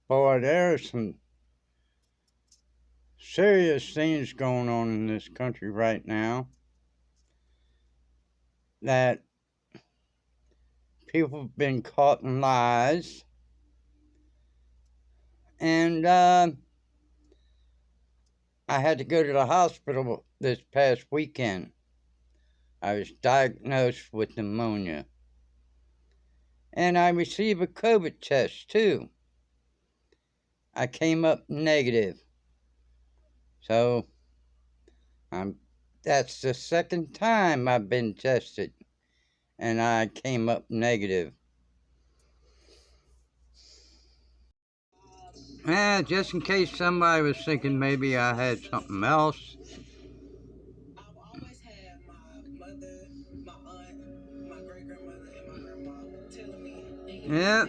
Boy, there's some serious things going on in this country right now that people have been caught in lies. And I had to go to the hospital this past weekend. I was diagnosed with pneumonia. And I received a COVID test too. I came up negative. So that's the second time I've been tested and I came up negative. Just in case somebody was thinking maybe I had something else. Yeah,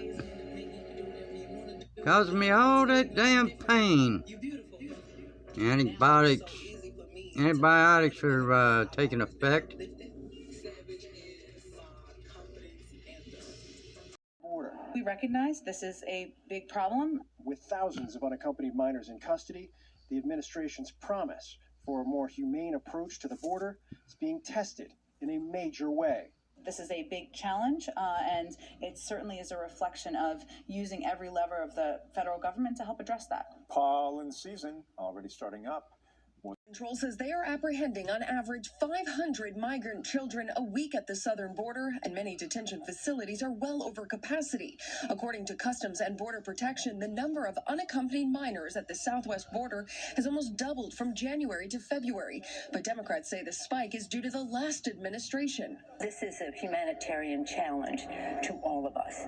causing me all that damn pain. Antibiotics are taking effect. We recognize this is a big problem. With thousands of unaccompanied minors in custody, the administration's promise for a more humane approach to the border is being tested in a major way. This is a big challenge, and it certainly is a reflection of using every lever of the federal government to help address that. Pollen season already starting up. Control says they are apprehending on average 500 migrant children a week at the southern border, and many detention facilities are well over capacity. According to Customs and Border Protection, the number of unaccompanied minors at the southwest border has almost doubled from January to February. But Democrats say the spike is due to the last administration. This is a humanitarian challenge to all of us.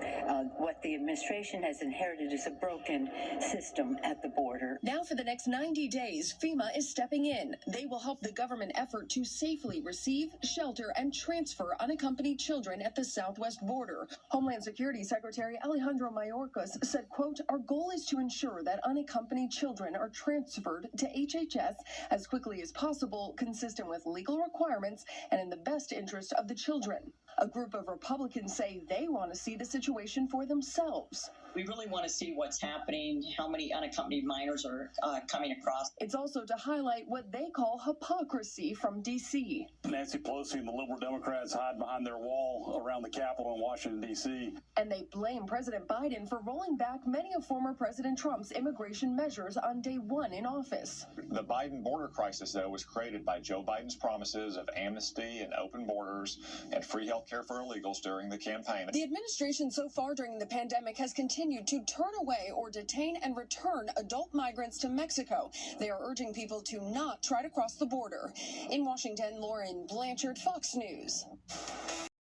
What the administration has inherited is a broken system at the border. Now for the next 90 days, FEMA is stepping in. They will help the government effort to safely receive, shelter, and transfer unaccompanied children at the southwest border. Homeland Security Secretary Alejandro Mayorkas said, quote, "Our goal is to ensure that unaccompanied children are transferred to HHS as quickly as possible, consistent with legal requirements and in the best interest of the children." A group of Republicans say they want to see the situation for themselves. We really want to see what's happening, how many unaccompanied minors are coming across. It's also to highlight what they call hypocrisy from D.C. Nancy Pelosi and the liberal Democrats hide behind their wall around the Capitol in Washington, D.C. And they blame President Biden for rolling back many of former President Trump's immigration measures on day one in office. The Biden border crisis, though, was created by Joe Biden's promises of amnesty and open borders and free health care for illegals during the campaign. The administration so far during the pandemic has continued to turn away or detain and return adult migrants to Mexico. They are urging people to not try to cross the border. In Washington, Lauren Blanchard, Fox News.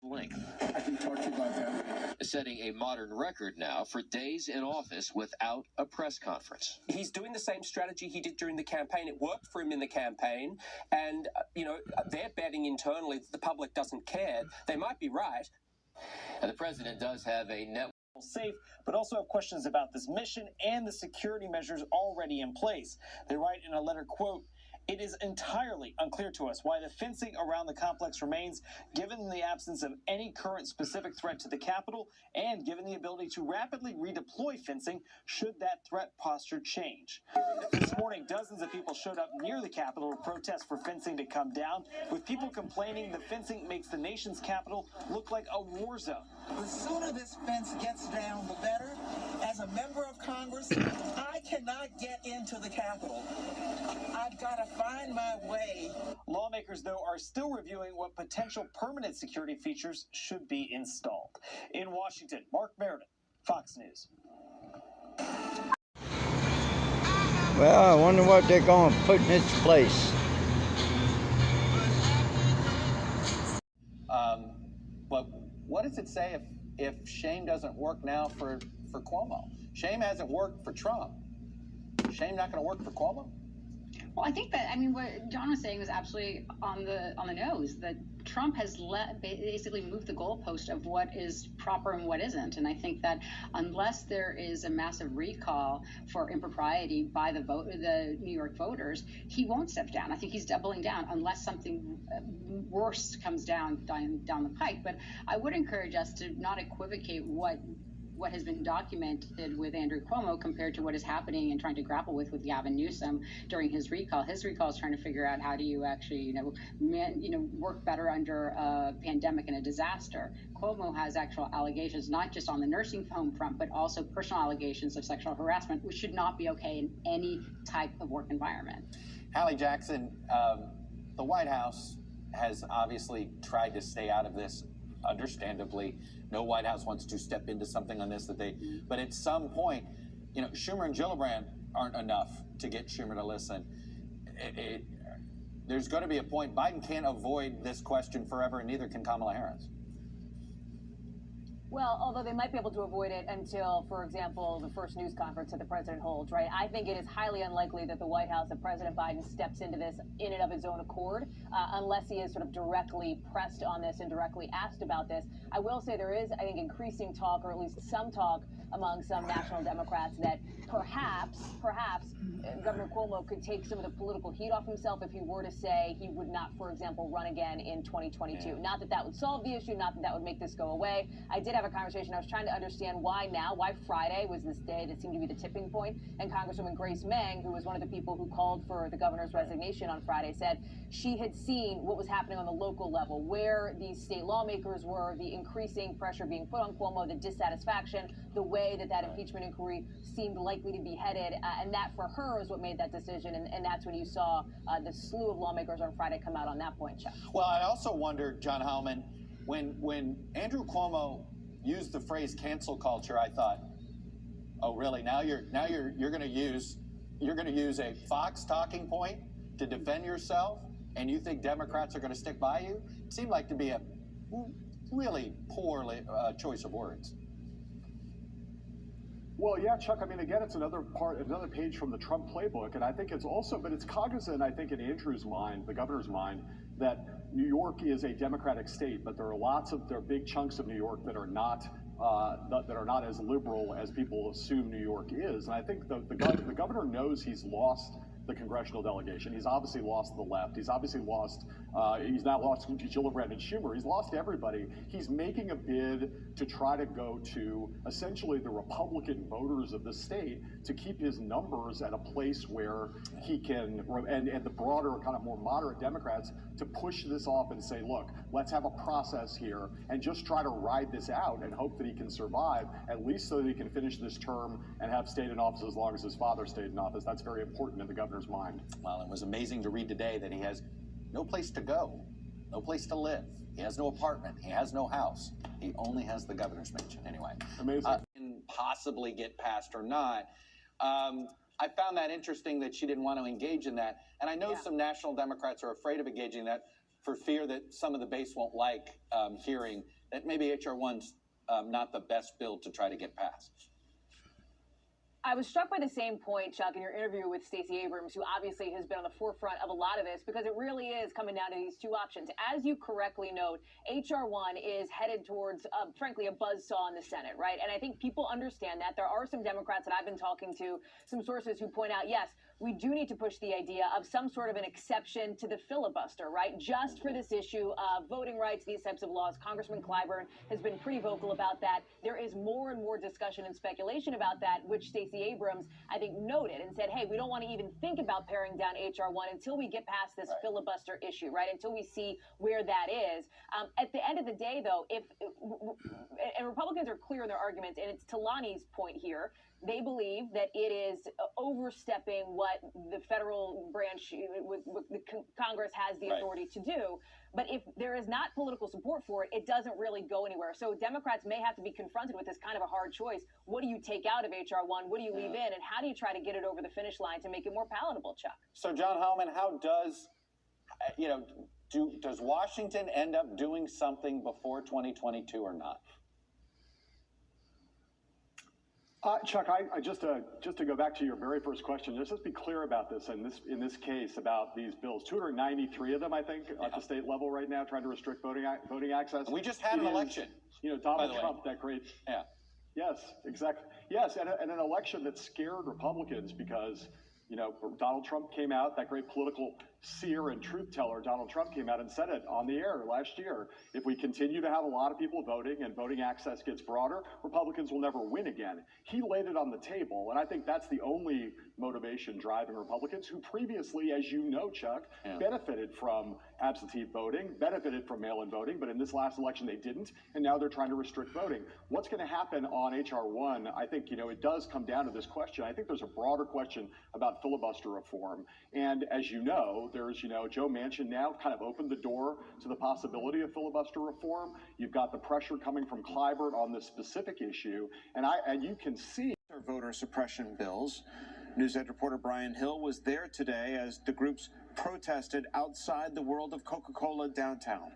Length. I can talk to you about that. Setting a modern record now for days in office without a press conference. He's doing the same strategy he did during the campaign. It worked for him in the campaign. And, they're betting internally that the public doesn't care. They might be right. And the president does have a network. Safe, but also have questions about this mission and the security measures already in place. They write in a letter, quote, "It is entirely unclear to us why the fencing around the complex remains, given the absence of any current specific threat to the Capitol and given the ability to rapidly redeploy fencing should that threat posture change." This morning, dozens of people showed up near the Capitol to protest for fencing to come down, with people complaining the fencing makes the nation's capital look like a war zone. The sooner this fence gets down, the better. As a member of Congress, I cannot get into the Capitol. I've got to find my way. Lawmakers, though, are still reviewing what potential permanent security features should be installed. In Washington, Mark Meredith, Fox News. Well, I wonder what they're going to put in its place. But what does it say if shame doesn't work now for Cuomo? Shame hasn't worked for Trump. Shame not going to work for Cuomo? Well, I think that, what John was saying was absolutely on the nose, that Trump has basically moved the goalpost of what is proper and what isn't. And I think that unless there is a massive recall for impropriety by the New York voters, he won't step down. I think he's doubling down unless something worse comes down the pike. But I would encourage us to not equivocate what what has been documented with Andrew Cuomo compared to what is happening and trying to grapple with Gavin Newsom during his recall. His recall is trying to figure out how do you actually, work better under a pandemic and a disaster. Cuomo has actual allegations, not just on the nursing home front, but also personal allegations of sexual harassment, which should not be okay in any type of work environment. Hallie Jackson, the White House has obviously tried to stay out of this, understandably. No White House wants to step into something on this but at some point, Schumer and Gillibrand aren't enough to get Schumer to listen. There's going to be a point. Biden can't avoid this question forever, and neither can Kamala Harris. Well, although they might be able to avoid it until, for example, the first news conference that the president holds, right? I think it is highly unlikely that the White House, that President Biden steps into this in and of his own accord, unless he is sort of directly pressed on this and directly asked about this. I will say there is, I think, increasing talk, or at least some talk among some national Democrats, that perhaps Governor Cuomo could take some of the political heat off himself if he were to say he would not, for example, run again in 2022. Not that that would solve the issue, not that that would make this go away. I did have a conversation. I was trying to understand why now, why Friday was this day that seemed to be the tipping point. And Congresswoman Grace Meng, who was one of the people who called for the governor's resignation on Friday, said she had seen what was happening on the local level, where these state lawmakers were, the increasing pressure being put on Cuomo, the dissatisfaction, the way that impeachment inquiry seemed likely to be headed. And that for her is what made that decision. And that's when you saw the slew of lawmakers on Friday come out on that point, Chuck. Well, I also wondered, John Hellman, when Andrew Cuomo used the phrase cancel culture, I thought, oh really? Now you're going to use a Fox talking point to defend yourself, and you think Democrats are going to stick by you? It seemed like to be a really poor choice of words. Well, yeah, Chuck, I mean, again, it's another page from the Trump playbook. And I think it's also, but it's cognizant, I think, in Andrew's mind, the governor's mind, that New York is a Democratic state, but there are big chunks of New York that are not as liberal as people assume New York is. And I think the governor knows he's lost the congressional delegation. He's obviously lost the left. He's obviously lost, he's not lost Gillibrand and Schumer. He's lost everybody. He's making a bid to try to go to essentially the Republican voters of the state to keep his numbers at a place where he can, and the broader, kind of more moderate Democrats, to push this off and say, look, let's have a process here and just try to ride this out and hope that he can survive, at least so that he can finish this term and have stayed in office as long as his father stayed in office. That's very important in the governor's mind. Well, it was amazing to read today that he has no place to go, no place to live. He has no apartment. He has no house. He only has the governor's mansion. Anyway, amazing. Can possibly get passed or not. I found that interesting that she didn't want to engage in that. And I know some national Democrats are afraid of engaging that for fear that some of the base won't like hearing that maybe H.R. 1's not the best bill to try to get passed. I was struck by the same point, Chuck, in your interview with Stacey Abrams, who obviously has been on the forefront of a lot of this, because it really is coming down to these two options. As you correctly note, H.R. 1 is headed towards, frankly, a buzzsaw in the Senate, right? And I think people understand that. There are some Democrats that I've been talking to, some sources who point out, yes, we do need to push the idea of some sort of an exception to the filibuster, right? Just for this issue of voting rights, these types of laws. Congressman Clyburn has been pretty vocal about that. There is more and more discussion and speculation about that, which Stacey Abrams, I think, noted and said, hey, we don't want to even think about paring down H.R. 1 until we get past this filibuster issue, right? Until we see where that is. At the end of the day, though, and Republicans are clear in their arguments, and it's Talani's point here, they believe that it is overstepping what the federal branch, the Congress has the authority to do. But if there is not political support for it, it doesn't really go anywhere. So Democrats may have to be confronted with this kind of a hard choice. What do you take out of H.R. 1? What do you leave in? And how do you try to get it over the finish line to make it more palatable, Chuck? So, John Hellman, how does, does Washington end up doing something before 2022 or not? Chuck, I just to go back to your very first question, just let's be clear about this. In this case, about these bills, 293 of them, I think, at the state level right now, trying to restrict voting access. And we just had an election. Donald Trump, that great. Yeah. Yes, exactly. Yes, and an election that scared Republicans because Donald Trump came out, that great political seer and truth teller Donald Trump came out and said it on the air last year. If we continue to have a lot of people voting and voting access gets broader, Republicans will never win again. He laid it on the table, and I think that's the only motivation driving Republicans who previously, as you know, Chuck, benefited from absentee voting, benefited from mail-in voting, but in this last election they didn't, and now they're trying to restrict voting. What's going to happen on H.R. 1, I think, it does come down to this question. I think there's a broader question about filibuster reform, and as you know, there's, Joe Manchin now kind of opened the door to the possibility of filibuster reform. You've got the pressure coming from Clyburn on this specific issue, and you can see voter suppression bills. NewsEd reporter Brian Hill was there today as the groups protested outside the World of Coca-Cola downtown.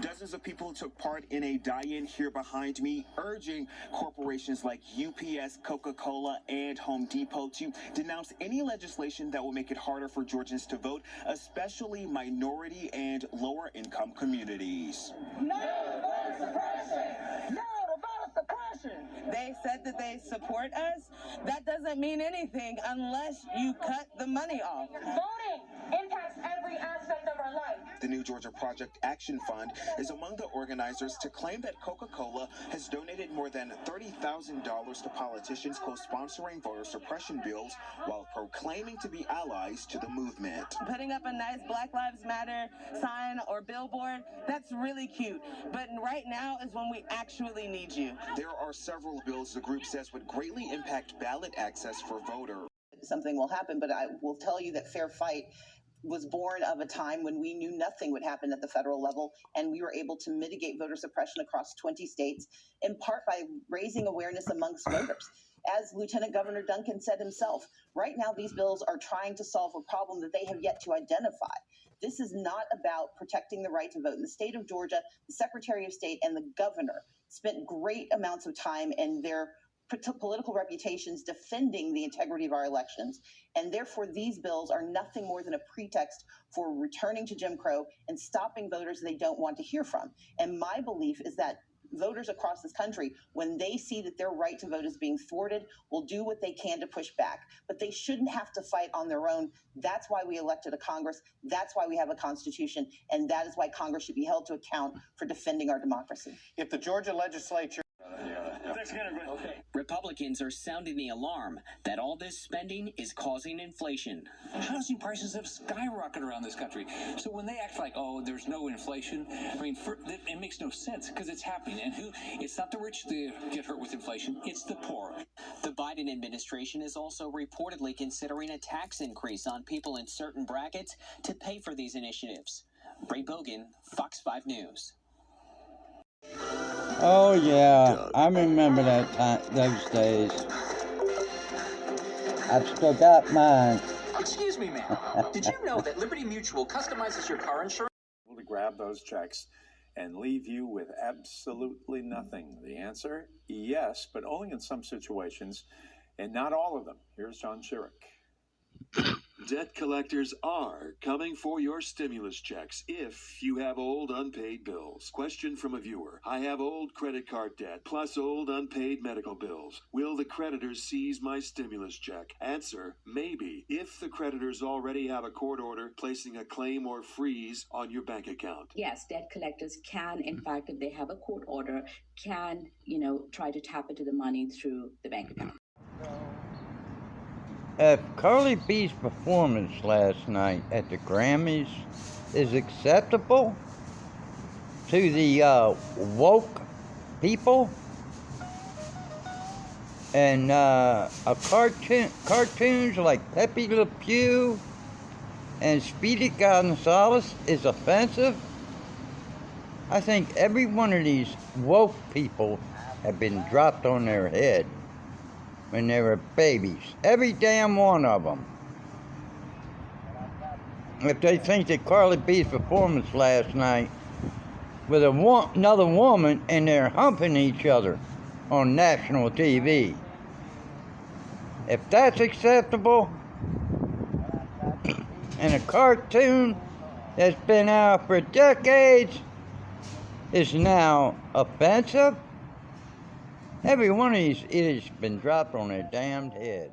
Dozens of people took part in a die-in here behind me, urging corporations like UPS, Coca-Cola, and Home Depot to denounce any legislation that will make it harder for Georgians to vote, especially minority and lower-income communities. No to voter suppression! No to voter suppression! They said that they support us. That doesn't mean anything unless you cut the money off. Voting impacts every aspect of our life. The New Georgia Project Action Fund is among the organizers to claim that Coca-Cola has donated more than $30,000 to politicians co-sponsoring voter suppression bills while proclaiming to be allies to the movement. Putting up a nice Black Lives Matter sign or billboard, that's really cute. But right now is when we actually need you. There are several bills the group says would greatly impact ballot access for voters. Something will happen, but I will tell you that Fair Fight was born of a time when we knew nothing would happen at the federal level, and we were able to mitigate voter suppression across 20 states, in part by raising awareness amongst voters. As Lieutenant Governor Duncan said himself, right now these bills are trying to solve a problem that they have yet to identify. This is not about protecting the right to vote. In the state of Georgia, the Secretary of State and the governor spent great amounts of time in their political reputations defending the integrity of our elections, and therefore these bills are nothing more than a pretext for returning to Jim Crow and stopping voters they don't want to hear from. And my belief is that voters across this country, when they see that their right to vote is being thwarted, will do what they can to push back. But they shouldn't have to fight on their own. That's why we elected a Congress. That's why we have a Constitution. And that is why Congress should be held to account for defending our democracy. If the Georgia legislature... Republicans are sounding the alarm that all this spending is causing inflation. Housing prices have skyrocketed around this country. So when they act like, oh, there's no inflation, I mean, it makes no sense because it's happening. And it's not the rich that get hurt with inflation, it's the poor. The Biden administration is also reportedly considering a tax increase on people in certain brackets to pay for these initiatives. Ray Bogan, Fox 5 News. Oh yeah, I remember that time, those days. I've still got mine. Excuse me, ma'am. Did you know that Liberty Mutual customizes your car insurance? To grab those checks and leave you with absolutely nothing? The answer, yes, but only in some situations, and not all of them. Here's John Chiric. Debt collectors are coming for your stimulus checks if you have old unpaid bills. Question from a viewer. I have old credit card debt plus old unpaid medical bills. Will the creditors seize my stimulus check? Answer, maybe, if the creditors already have a court order placing a claim or freeze on your bank account. Yes, debt collectors can, in fact, if they have a court order, can, try to tap into the money through the bank account. If Carly B's performance last night at the Grammys is acceptable to the woke people and cartoons like Pepe Le Pew and Speedy Gonzales is offensive, I think every one of these woke people have been dropped on their head when they were babies. Every damn one of them. If they think that Carly B's performance last night with another woman and they're humping each other on national TV, if that's acceptable, and a cartoon that's been out for decades is now offensive, every one of these idiots been dropped on their damned head.